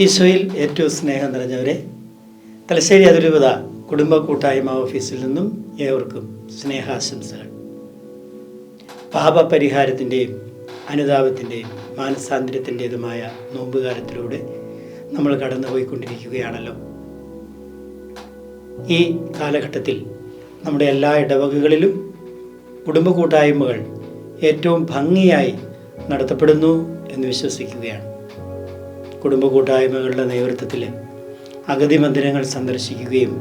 ഈശോയിൽ ഏറ്റവും സ്നേഹം നിറഞ്ഞവരെ, തലശ്ശേരി അതിരൂപത കുടുംബ കൂട്ടായ്മ ഓഫീസിൽ നിന്നും ഏവർക്കും സ്നേഹാശംസകൾ. പാപപരിഹാരത്തിൻ്റെയും അനുതാപത്തിൻ്റെയും മാനസാന്തരത്തിൻ്റെതുമായ നോമ്പുകാലത്തിലൂടെ നമ്മൾ കടന്നുപോയിക്കൊണ്ടിരിക്കുകയാണല്ലോ. ഈ കാലഘട്ടത്തിൽ നമ്മുടെ എല്ലാ ഇടവകകളിലും കുടുംബ കൂട്ടായ്മകൾ ഏറ്റവും ഭംഗിയായി നടത്തപ്പെടുന്നു എന്ന് വിശ്വസിക്കുകയാണ്. കുടുംബ കൂട്ടായ്മകളുടെ നേതൃത്വത്തിൽ അഗതി മന്ദിരങ്ങൾ സന്ദർശിക്കുകയും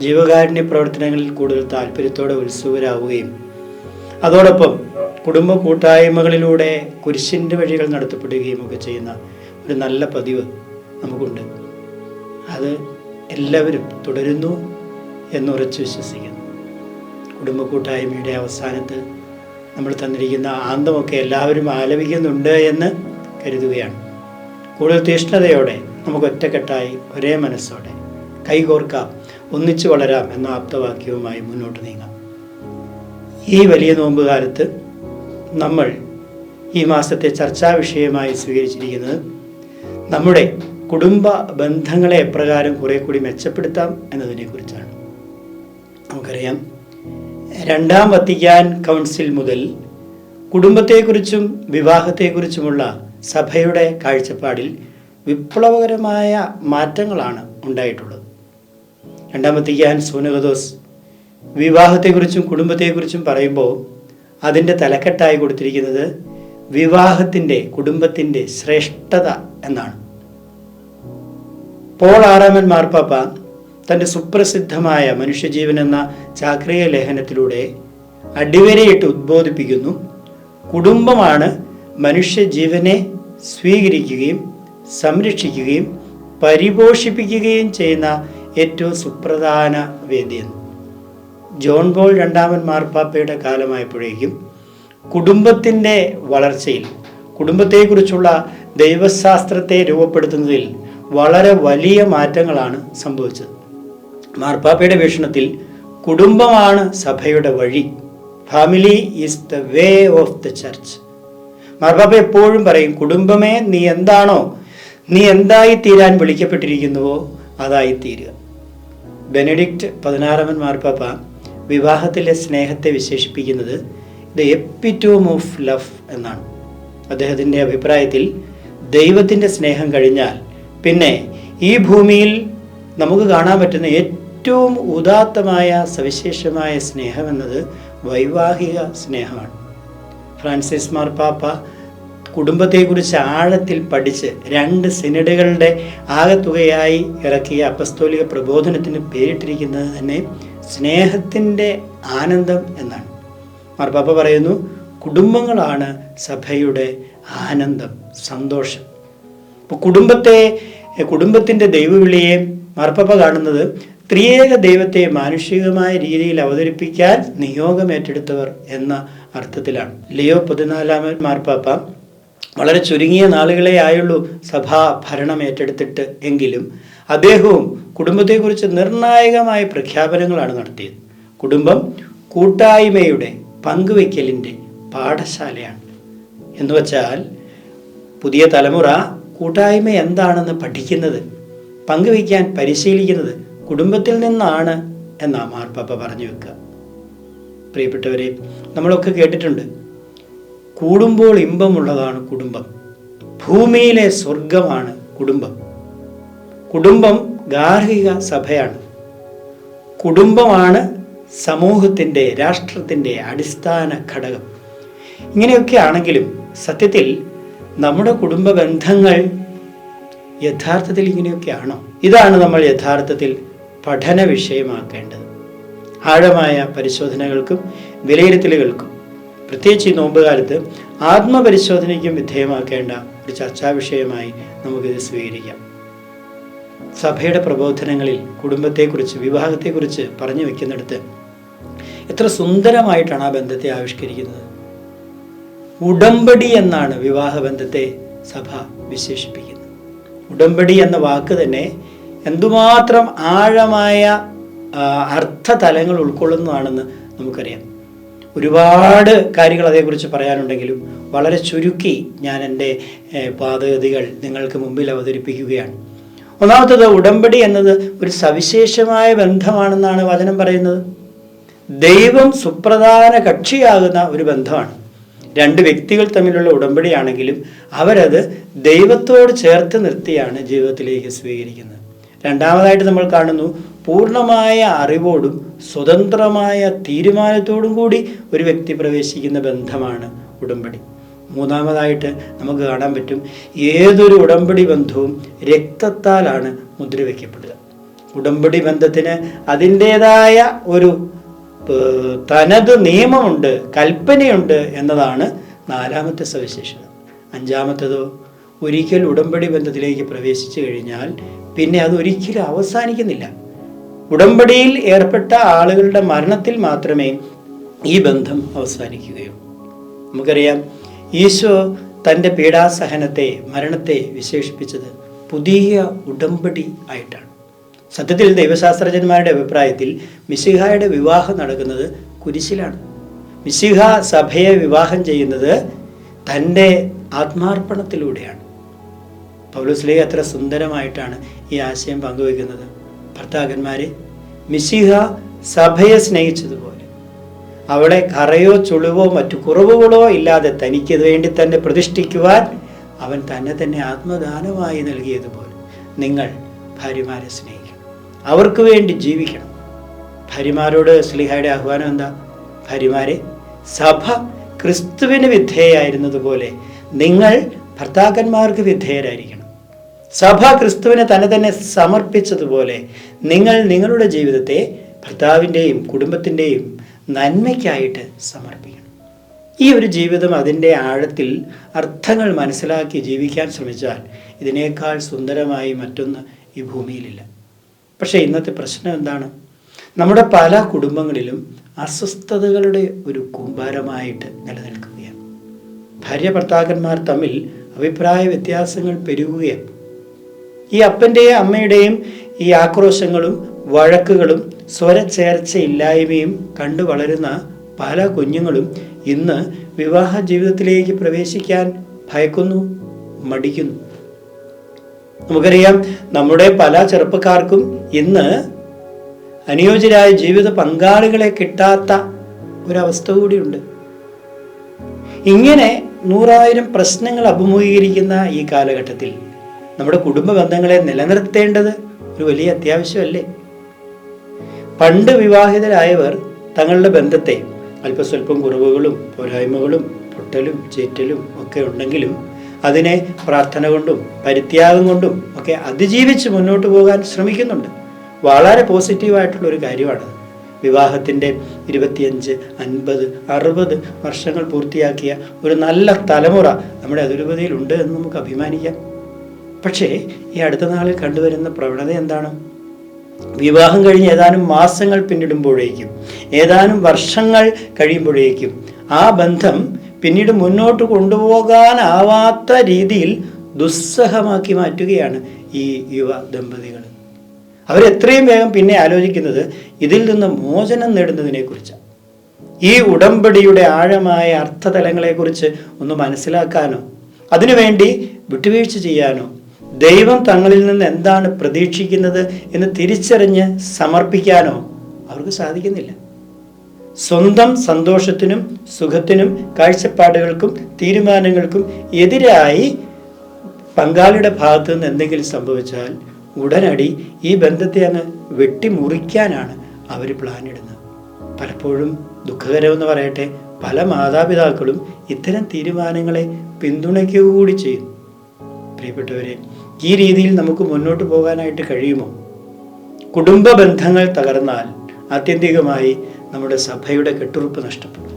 ജീവകാരുണ്യ പ്രവർത്തനങ്ങളിൽ കൂടുതൽ താല്പര്യത്തോടെ ഉത്സുകരാവുകയും അതോടൊപ്പം കുടുംബ കൂട്ടായ്മകളിലൂടെ കുരിശിൻ്റെ വഴികൾ നടത്തപ്പെടുകയും ഒക്കെ ചെയ്യുന്ന ഒരു നല്ല പതിവ് നമുക്കുണ്ട്. അത് എല്ലാവരും തുടരുന്നു എന്നുറച്ച് വിശ്വസിക്കുന്നു. കുടുംബ കൂട്ടായ്മയുടെ അവസാനത്ത് നമ്മൾ തന്നിരിക്കുന്ന ആന്തമൊക്കെ എല്ലാവരും ആലപിക്കുന്നുണ്ട് എന്ന് കരുതുകയാണ്. കൂടുതൽ തീഷ്ണതയോടെ നമുക്ക് ഒറ്റക്കെട്ടായി ഒരേ മനസ്സോടെ കൈകോർക്കാം, ഒന്നിച്ചു വളരാം എന്ന ആപ്തവാക്യവുമായി മുന്നോട്ട് നീങ്ങാം. ഈ വലിയ നോമ്പ് കാലത്ത് നമ്മൾ ഈ മാസത്തെ ചർച്ചാ വിഷയമായി സ്വീകരിച്ചിരിക്കുന്നത് നമ്മുടെ കുടുംബ ബന്ധങ്ങളെ എപ്രകാരം കുറെ കൂടി മെച്ചപ്പെടുത്താം എന്നതിനെ കുറിച്ചാണ്. നമുക്കറിയാം, രണ്ടാം വത്തിക്കാൻ കൗൺസിൽ മുതൽ കുടുംബത്തെക്കുറിച്ചും വിവാഹത്തെക്കുറിച്ചുമുള്ള സഭയുടെ കാഴ്ചപ്പാടിൽ വിപ്ലവകരമായ മാറ്റങ്ങളാണ് ഉണ്ടായിട്ടുള്ളത്. രണ്ടാം വത്തിക്കാൻ സൂനകദോസ് വിവാഹത്തെക്കുറിച്ചും കുടുംബത്തെക്കുറിച്ചും പറയുമ്പോൾ അതിൻ്റെ തലക്കെട്ടായി കൊടുത്തിരിക്കുന്നത് വിവാഹത്തിൻ്റെ, കുടുംബത്തിൻ്റെ ശ്രേഷ്ഠത എന്നാണ്. പോൾ ആറാമൻ മാർപ്പാപ്പ തൻ്റെ സുപ്രസിദ്ധമായ മനുഷ്യജീവൻ എന്ന ചാക്രിക ലേഖനത്തിലൂടെ അടിവരയിട്ട് ഉദ്ബോധിപ്പിക്കുന്നു, കുടുംബമാണ് മനുഷ്യജീവനെ സ്വീകരിക്കുകയും സംരക്ഷിക്കുകയും പരിപോഷിപ്പിക്കുകയും ചെയ്യുന്ന ഏറ്റവും സുപ്രധാന വേദിയെന്ന്. ജോൺ പോൾ രണ്ടാമൻ മാർപ്പാപ്പയുടെ കാലമായപ്പോഴേക്കും കുടുംബത്തിൻ്റെ വളർച്ചയിൽ, കുടുംബത്തെക്കുറിച്ചുള്ള ദൈവശാസ്ത്രത്തെ രൂപപ്പെടുത്തുന്നതിൽ വളരെ വലിയ മാറ്റങ്ങളാണ് സംഭവിച്ചത്. മാർപ്പാപ്പയുടെ വീക്ഷണത്തിൽ കുടുംബമാണ് സഭയുടെ വഴി. Family is the way of the church. മാർപ്പാപ്പ എപ്പോഴും പറയും, കുടുംബമേ നീ എന്താണോ, നീ എന്തായി തീരാൻ വിളിക്കപ്പെട്ടിരിക്കുന്നുവോ അതായി തീരുക. ബെനഡിക്റ്റ് 16 മാർപ്പാപ്പ വിവാഹത്തിലെ സ്നേഹത്തെ വിശേഷിപ്പിക്കുന്നത് ദ എപ്പിറ്റോം ഓഫ് ലവ് എന്നാണ്. അദ്ദേഹത്തിൻ്റെ അഭിപ്രായത്തിൽ ദൈവത്തിൻ്റെ സ്നേഹം കഴിഞ്ഞാൽ പിന്നെ ഈ ഭൂമിയിൽ നമുക്ക് കാണാൻ പറ്റുന്ന ഏറ്റവും ഉദാത്തമായ സവിശേഷമായ സ്നേഹമെന്നത് വൈവാഹിക സ്നേഹമാണ്. ഫ്രാൻസിസ് മാർപ്പാപ്പ കുടുംബത്തെക്കുറിച്ച് ആഴത്തിൽ പഠിച്ച് 2 സിനഡുകളുടെ ആകെത്തുകയായി ഇറക്കിയ അപ്പസ്തോലിക പ്രബോധനത്തിന് പേരിട്ടിരിക്കുന്നത് തന്നെ സ്നേഹത്തിൻ്റെ ആനന്ദം എന്നാണ്. മാർപ്പാപ്പ പറയുന്നു, കുടുംബങ്ങളാണ് സഭയുടെ ആനന്ദം, സന്തോഷം. അപ്പോൾ കുടുംബത്തിൻ്റെ ദൈവവിളിയെ മാർപ്പാപ്പ കാണുന്നത് ത്രിയേക ദൈവത്തെ മാനുഷികമായ രീതിയിൽ അവതരിപ്പിക്കാൻ നിയോഗമേറ്റെടുത്തവർ എന്ന അർത്ഥത്തിലാണ്. ലിയോ 14 മാർപ്പാപ്പ വളരെ ചുരുങ്ങിയ നാളുകളെ ആയുള്ളൂ സഭാ ഭരണം ഏറ്റെടുത്തിട്ട് എങ്കിലും അദ്ദേഹവും കുടുംബത്തെക്കുറിച്ച് നിർണായകമായ പ്രഖ്യാപനങ്ങളാണ് നടത്തിയത്. കുടുംബം കൂട്ടായ്മയുടെ, പങ്കുവയ്ക്കലിൻ്റെ പാഠശാലയാണ്. എന്നുവച്ചാൽ പുതിയ തലമുറ കൂട്ടായ്മ എന്താണെന്ന് പഠിക്കുന്നത്, പങ്കുവയ്ക്കാൻ പരിശീലിക്കുന്നത് കുടുംബത്തിൽ നിന്നാണ് എന്നാ മാർപ്പാപ്പ പറഞ്ഞു വെക്കുക. പ്രിയപ്പെട്ടവരെ, നമ്മളൊക്കെ കേട്ടിട്ടുണ്ട്, കൂടുമ്പോൾ ഇമ്പമുള്ളതാണ് കുടുംബം, ഭൂമിയിലെ സ്വർഗമാണ് കുടുംബം. കുടുംബം ഗാർഹിക സഭയാണ്. കുടുംബമാണ് സമൂഹത്തിൻ്റെ, രാഷ്ട്രത്തിൻ്റെ അടിസ്ഥാന ഘടകം. ഇങ്ങനെയൊക്കെ ആണെങ്കിലും സത്യത്തിൽ നമ്മുടെ കുടുംബ ബന്ധങ്ങൾ യഥാർത്ഥത്തിൽ ഇങ്ങനെയൊക്കെയാണോ? ഇതാണ് നമ്മൾ യഥാർത്ഥത്തിൽ പഠന വിഷയമാക്കേണ്ടത്. ആഴമായ പരിശോധനകൾക്കും വിലയിരുത്തലുകൾക്കും, പ്രത്യേകിച്ച് ഈ നോമ്പുകാലത്ത് ആത്മപരിശോധനയ്ക്കും വിധേയമാക്കേണ്ട ഒരു ചർച്ചാ വിഷയമായി നമുക്കിത് സ്വീകരിക്കാം. സഭയുടെ പ്രബോധനങ്ങളിൽ കുടുംബത്തെക്കുറിച്ച്, വിവാഹത്തെക്കുറിച്ച് പറഞ്ഞു വെക്കുന്നിടത്ത് എത്ര സുന്ദരമായിട്ടാണ് ആ ബന്ധത്തെ ആവിഷ്കരിക്കുന്നത്. ഉടമ്പടി എന്നാണ് വിവാഹബന്ധത്തെ സഭ വിശേഷിപ്പിക്കുന്നത്. ഉടമ്പടി എന്ന വാക്ക് തന്നെ എന്തുമാത്രം ആഴമായ അർത്ഥതലങ്ങൾ ഉൾക്കൊള്ളുന്നതാണെന്ന് നമുക്കറിയാം. ഒരുപാട് കാര്യങ്ങൾ അതേക്കുറിച്ച് പറയാനുണ്ടെങ്കിലും വളരെ ചുരുക്കി ഞാൻ എൻ്റെ പാതഗതികൾ നിങ്ങൾക്ക് മുമ്പിൽ അവതരിപ്പിക്കുകയാണ്. ഒന്നാമത്തത്, ഉടമ്പടി എന്നത് ഒരു സവിശേഷമായ ബന്ധമാണെന്നാണ് വചനം പറയുന്നത്. ദൈവം സുപ്രധാന കക്ഷിയാകുന്ന ഒരു ബന്ധമാണ്. രണ്ട് വ്യക്തികൾ തമ്മിലുള്ള ഉടമ്പടിയാണെങ്കിലും അവരത് ദൈവത്തോട് ചേർത്ത് നിർത്തിയാണ് ജീവിതത്തിലേക്ക് സ്വീകരിക്കുന്നത്. രണ്ടാമതായിട്ട് നമ്മൾ കാണുന്നു, പൂർണ്ണമായ അറിവോടും സ്വതന്ത്രമായ തീരുമാനത്തോടും കൂടി ഒരു വ്യക്തി പ്രവേശിക്കുന്ന ബന്ധമാണ് ഉടമ്പടി. മൂന്നാമതായിട്ട് നമുക്ക് കാണാൻ പറ്റും, ഏതൊരു ഉടമ്പടി ബന്ധവും രക്തത്താലാണ് മുദ്രവെക്കപ്പെടുക. ഉടമ്പടി ബന്ധത്തിന് അതിൻ്റേതായ ഒരു തനത് നിയമമുണ്ട്, കൽപ്പനയുണ്ട് എന്നതാണ് നാലാമത്തെ സവിശേഷത. അഞ്ചാമത്തതോ, ഒരിക്കൽ ഉടമ്പടി ബന്ധത്തിലേക്ക് പ്രവേശിച്ചു കഴിഞ്ഞാൽ പിന്നെ അത് ഒരിക്കലും അവസാനിക്കുന്നില്ല. ഉടമ്പടിയിൽ ഏർപ്പെട്ട ആളുകളുടെ മരണത്തിൽ മാത്രമേ ഈ ബന്ധം അവസാനിക്കുകയുള്ളൂ. നമുക്കറിയാം, ഈശോ തൻ്റെ പീഡാസഹനത്തെ, മരണത്തെ വിശേഷിപ്പിച്ചത് പുതിയ ഉടമ്പടി ആയിട്ടാണ്. സത്യത്തിൽ ദൈവശാസ്ത്രജ്ഞന്മാരുടെ അഭിപ്രായത്തിൽ മിശിഹായുടെ വിവാഹം നടക്കുന്നത് കുരിശിലാണ്. മിശിഹ സഭയെ വിവാഹം ചെയ്യുന്നത് തൻ്റെ ആത്മാർപ്പണത്തിലൂടെയാണ്. പൗലോസ്ലീഹ അത്ര സുന്ദരമായിട്ടാണ് ഈ ആശയം പങ്കുവയ്ക്കുന്നത്. ഭർത്താക്കന്മാരെ, മിശിഹ സഭയെ സ്നേഹിച്ചതുപോലെ അവളെ കറയോ ചുളിവോ മറ്റു കുറവുകളോ ഇല്ലാതെ തനിക്ക് വേണ്ടി തന്നെ പ്രതിഷ്ഠിക്കുവാൻ അവൻ തന്നെ ആത്മദാനമായി നൽകിയതുപോലെ നിങ്ങൾ ഭാര്യമാരെ സ്നേഹിക്കണം, അവർക്ക് വേണ്ടി ജീവിക്കണം. ഭാര്യമാരോട് ശ്ലീഹായുടെ ആഹ്വാനം എന്താ? ഭാര്യമാരെ, സഭ ക്രിസ്തുവിന് വിധേയായിരുന്നതുപോലെ നിങ്ങൾ ഭർത്താക്കന്മാർക്ക് വിധേയരായിരിക്കണം. സഭ ക്രിസ്തുവിനെ തന്നെ സമർപ്പിച്ചതുപോലെ നിങ്ങൾ നിങ്ങളുടെ ജീവിതത്തെ ഭർത്താവിൻ്റെയും കുടുംബത്തിൻ്റെയും നന്മയ്ക്കായിട്ട് സമർപ്പിക്കണം. ഈ ഒരു ജീവിതം അതിൻ്റെ ആഴത്തിൽ അർത്ഥങ്ങൾ മനസ്സിലാക്കി ജീവിക്കാൻ ശ്രമിച്ചാൽ ഇതിനേക്കാൾ സുന്ദരമായി മറ്റൊന്ന് ഈ ഭൂമിയിലില്ല. പക്ഷേ ഇന്നത്തെ പ്രശ്നം എന്താണ്? നമ്മുടെ പല കുടുംബങ്ങളിലും അസ്വസ്ഥതകളുടെ ഒരു കൂമ്പാരമായിട്ട് നിലനിൽക്കുകയാണ്. ഭാര്യ ഭർത്താക്കന്മാർ തമ്മിൽ അഭിപ്രായ വ്യത്യാസങ്ങൾ പെരുകുകയാണ്. ഈ അപ്പൻ്റെയും അമ്മയുടെയും ഈ ആക്രോശങ്ങളും വഴക്കുകളും സ്വരച്ചേർച്ചയില്ലായ്മയും കണ്ടു വളരുന്ന പല കുഞ്ഞുങ്ങളും ഇന്ന് വിവാഹ ജീവിതത്തിലേക്ക് പ്രവേശിക്കാൻ ഭയക്കുന്നു, മടിക്കുന്നു. നമുക്കറിയാം, നമ്മുടെ പല ചെറുപ്പക്കാർക്കും ഇന്ന് അനുയോജ്യരായ ജീവിത പങ്കാളികളെ കിട്ടാത്ത ഒരവസ്ഥ കൂടിയുണ്ട്. ഇങ്ങനെ 100,000 പ്രശ്നങ്ങൾ അഭിമുഖീകരിക്കുന്ന ഈ കാലഘട്ടത്തിൽ നമ്മുടെ കുടുംബ ബന്ധങ്ങളെ നിലനിർത്തേണ്ടത് ഒരു വലിയ അത്യാവശ്യമല്ലേ? പണ്ട് വിവാഹിതരായവർ തങ്ങളുടെ ബന്ധത്തെ അല്പസ്വല്പം കുറവുകളും പോരായ്മകളും പൊട്ടലും ചേറ്റലും ഒക്കെ ഉണ്ടെങ്കിലും അതിനെ പ്രാർത്ഥന കൊണ്ടും പരിത്യാഗം കൊണ്ടും ഒക്കെ അതിജീവിച്ച് മുന്നോട്ട് പോകാൻ ശ്രമിക്കുന്നുണ്ട്. വളരെ പോസിറ്റീവായിട്ടുള്ള ഒരു കാര്യമാണ്. വിവാഹത്തിൻ്റെ 25, 50, 60 വർഷങ്ങൾ പൂർത്തിയാക്കിയ ഒരു നല്ല തലമുറ നമ്മുടെ അതിരൂപതയിലുണ്ട് എന്ന് നമുക്ക് അഭിമാനിക്കാം. പക്ഷേ ഈ അടുത്ത നാളിൽ കണ്ടുവരുന്ന പ്രവണത എന്താണ്? വിവാഹം കഴിഞ്ഞ് ഏതാനും മാസങ്ങൾ പിന്നിടുമ്പോഴേക്കും, ഏതാനും വർഷങ്ങൾ കഴിയുമ്പോഴേക്കും ആ ബന്ധം പിന്നീട് മുന്നോട്ട് കൊണ്ടുപോകാനാവാത്ത രീതിയിൽ ദുസ്സഹമാക്കി മാറ്റുകയാണ് ഈ യുവ ദമ്പതികൾ. അവരെത്രയും വേഗം പിന്നെ ആലോചിക്കുന്നത് ഇതിൽ നിന്ന് മോചനം നേടുന്നതിനെക്കുറിച്ചാണ്. ഈ ഉടമ്പടിയുടെ ആഴമായ അർത്ഥതലങ്ങളെക്കുറിച്ച് ഒന്ന് മനസ്സിലാക്കാനോ അതിനുവേണ്ടി വിട്ടുവീഴ്ച ചെയ്യാനോ ദൈവം തങ്ങളിൽ നിന്ന് എന്താണ് പ്രതീക്ഷിക്കുന്നത് എന്ന് തിരിച്ചറിഞ്ഞ് സമർപ്പിക്കാനോ അവർക്ക് സാധിക്കുന്നില്ല. സ്വന്തം സന്തോഷത്തിനും സുഖത്തിനും കാഴ്ചപ്പാടുകൾക്കും തീരുമാനങ്ങൾക്കും എതിരായി പങ്കാളിയുടെ ഭാഗത്തു നിന്ന് എന്തെങ്കിലും സംഭവിച്ചാൽ ഉടനടി ഈ ബന്ധത്തെ അങ്ങ് വെട്ടിമുറിക്കാനാണ് അവർ പ്ലാനിടുന്നത്. പലപ്പോഴും ദുഃഖകരമെന്ന് പറയട്ടെ, പല മാതാപിതാക്കളും ഇത്തരം തീരുമാനങ്ങളെ പിന്തുണയ്ക്കുക കൂടി ചെയ്യുന്നു. പ്രിയപ്പെട്ടവരെ, ഈ രീതിയിൽ നമുക്ക് മുന്നോട്ട് പോകാനായിട്ട് കഴിയുമോ? കുടുംബ ബന്ധങ്ങൾ തകർന്നാൽ ആത്യന്തികമായി നമ്മുടെ സഭയുടെ കെട്ടുറപ്പ് നഷ്ടപ്പെടും,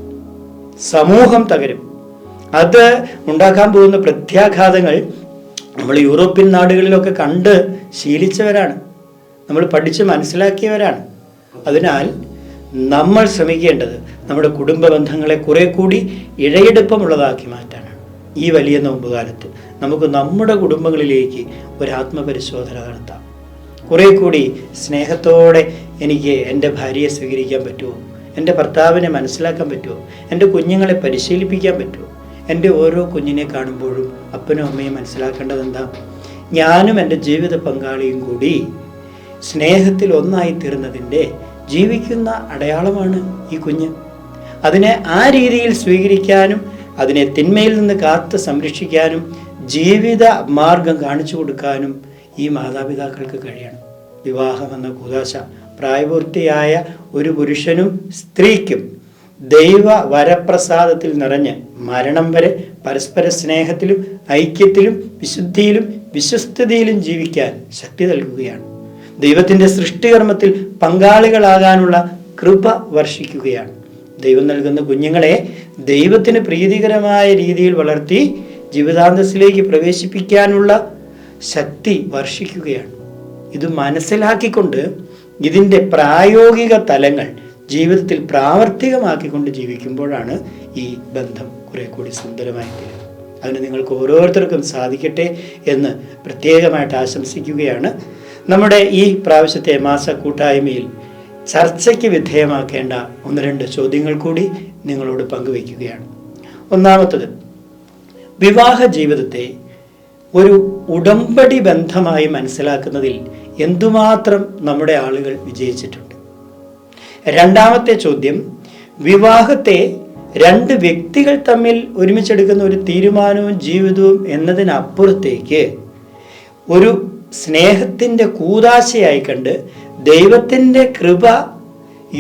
സമൂഹം തകരും. അത് ഉണ്ടാക്കാൻ പോകുന്ന പ്രത്യാഘാതങ്ങൾ നമ്മൾ യൂറോപ്യൻ നാടുകളിലൊക്കെ കണ്ട് ശീലിച്ചവരാണ്, നമ്മൾ പഠിച്ച് മനസ്സിലാക്കിയവരാണ്. അതിനാൽ നമ്മൾ ശ്രമിക്കേണ്ടത് നമ്മുടെ കുടുംബ ബന്ധങ്ങളെ കുറെ കൂടി ഇഴയെടുപ്പമുള്ളതാക്കി മാറ്റാനാണ്. ഈ വലിയ നോമ്പുകാലത്ത് നമുക്ക് നമ്മുടെ കുടുംബങ്ങളിലേക്ക് ഒരാത്മപരിശോധന നടത്താം. കുറെ കൂടി സ്നേഹത്തോടെ എനിക്ക് എൻ്റെ ഭാര്യയെ സ്വീകരിക്കാൻ പറ്റുമോ, എൻ്റെ ഭർത്താവിനെ മനസ്സിലാക്കാൻ പറ്റുമോ? എൻ്റെ കുഞ്ഞുങ്ങളെ പരിശീലിപ്പിക്കാൻ പറ്റുമോ? എൻ്റെ ഓരോ കുഞ്ഞിനെ കാണുമ്പോഴും അപ്പനും അമ്മയും മനസ്സിലാക്കേണ്ടത് എന്താ? ഞാനും എൻ്റെ ജീവിത പങ്കാളിയും കൂടി സ്നേഹത്തിൽ ഒന്നായി തീർന്നതിൻ്റെ ജീവിക്കുന്ന അടയാളമാണ് ഈ കുഞ്ഞ്. അതിനെ ആ രീതിയിൽ സ്വീകരിക്കാനും അതിനെ തിന്മയിൽ നിന്ന് കാത്ത് സംരക്ഷിക്കാനും ജീവിത മാർഗം കാണിച്ചു കൊടുക്കാനും ഈ മാതാപിതാക്കൾക്ക് കഴിയണം. വിവാഹം എന്ന കൂദാശ പ്രായപൂർത്തിയായ ഒരു പുരുഷനും സ്ത്രീക്കും ദൈവ വരപ്രസാദത്തിൽ നിറഞ്ഞ് മരണം വരെ പരസ്പര സ്നേഹത്തിലും ഐക്യത്തിലും വിശുദ്ധിയിലും വിശ്വസ്തതയിലും ജീവിക്കാൻ ശക്തി നൽകുകയാണ്. ദൈവത്തിൻ്റെ സൃഷ്ടികർമ്മത്തിൽ പങ്കാളികളാകാനുള്ള കൃപ വർഷിക്കുകയാണ്. ദൈവം നൽകുന്ന കുഞ്ഞുങ്ങളെ ദൈവത്തിന് പ്രീതികരമായ രീതിയിൽ വളർത്തി ജീവിതാന്തസ്സിലേക്ക് പ്രവേശിപ്പിക്കാനുള്ള ശക്തി വർഷിക്കുകയാണ്. ഇത് മനസ്സിലാക്കിക്കൊണ്ട് ഇതിൻ്റെ പ്രായോഗിക തലങ്ങൾ ജീവിതത്തിൽ പ്രാവർത്തികമാക്കിക്കൊണ്ട് ജീവിക്കുമ്പോഴാണ് ഈ ബന്ധം കുറെ കൂടി സുന്ദരമായി തീരുന്നത്. അതിന് നിങ്ങൾക്ക് ഓരോരുത്തർക്കും സാധിക്കട്ടെ എന്ന് പ്രത്യേകമായിട്ട് ആശംസിക്കുകയാണ്. നമ്മുടെ ഈ പ്രാവശ്യത്തെ മാസ കൂട്ടായ്മയിൽ ചർച്ചയ്ക്ക് വിധേയമാക്കേണ്ട 1-2 ചോദ്യങ്ങൾ കൂടി നിങ്ങളോട് പങ്കുവയ്ക്കുകയാണ്. ഒന്നാമത്തത്, വിവാഹ ജീവിതത്തെ ഒരു ഉടമ്പടി ബന്ധമായി മനസ്സിലാക്കുന്നതിൽ എന്തുമാത്രം നമ്മുടെ ആളുകൾ വിജയിച്ചിട്ടുണ്ട്. രണ്ടാമത്തെ ചോദ്യം, വിവാഹത്തെ 2 വ്യക്തികൾ തമ്മിൽ ഒരുമിച്ചെടുക്കുന്ന ഒരു തീരുമാനവും ജീവിതവും എന്നതിനപ്പുറത്തേക്ക് ഒരു സ്നേഹത്തിൻ്റെ കൂദാശയായി കണ്ട് ദൈവത്തിൻ്റെ കൃപ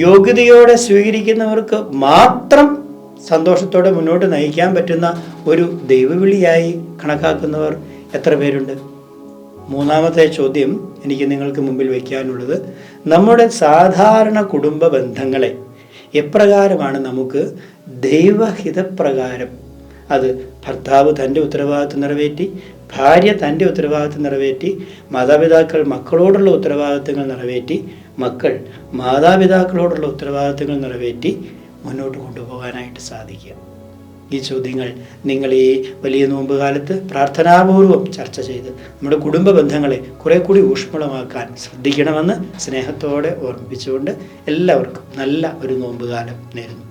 യോഗ്യതയോടെ സ്വീകരിക്കുന്നവർക്ക് മാത്രം സന്തോഷത്തോടെ മുന്നോട്ട് നയിക്കാൻ പറ്റുന്ന ഒരു ദൈവവിളിയായി കണക്കാക്കുന്നവർ എത്ര പേരുണ്ട്? മൂന്നാമത്തെ ചോദ്യം എനിക്ക് നിങ്ങൾക്ക് മുമ്പിൽ വയ്ക്കാനുള്ളത്, നമ്മുടെ സാധാരണ കുടുംബ ബന്ധങ്ങളെ എപ്രകാരമാണ് നമുക്ക് ദൈവഹിതപ്രകാരം, അത് ഭർത്താവ് തൻ്റെ ഉത്തരവാദിത്വം നിറവേറ്റി, ഭാര്യ തൻ്റെ ഉത്തരവാദിത്വം നിറവേറ്റി, മാതാപിതാക്കൾ മക്കളോടുള്ള ഉത്തരവാദിത്വങ്ങൾ നിറവേറ്റി, മക്കൾ മാതാപിതാക്കളോടുള്ള ഉത്തരവാദിത്വങ്ങൾ നിറവേറ്റി മുന്നോട്ട് കൊണ്ടുപോകാനായിട്ട് സാധിക്കുക? ഈ ചോദ്യങ്ങൾ നിങ്ങൾ ഈ വലിയ നോമ്പ് കാലത്ത് പ്രാർത്ഥനാപൂർവം ചർച്ച ചെയ്ത് നമ്മുടെ കുടുംബ ബന്ധങ്ങളെ കുറെ കൂടി ഊഷ്മളമാക്കാൻ ശ്രദ്ധിക്കണമെന്ന് സ്നേഹത്തോടെ ഓർമ്മിപ്പിച്ചുകൊണ്ട് എല്ലാവർക്കും നല്ല ഒരു നോമ്പ് കാലം നേരുന്നു.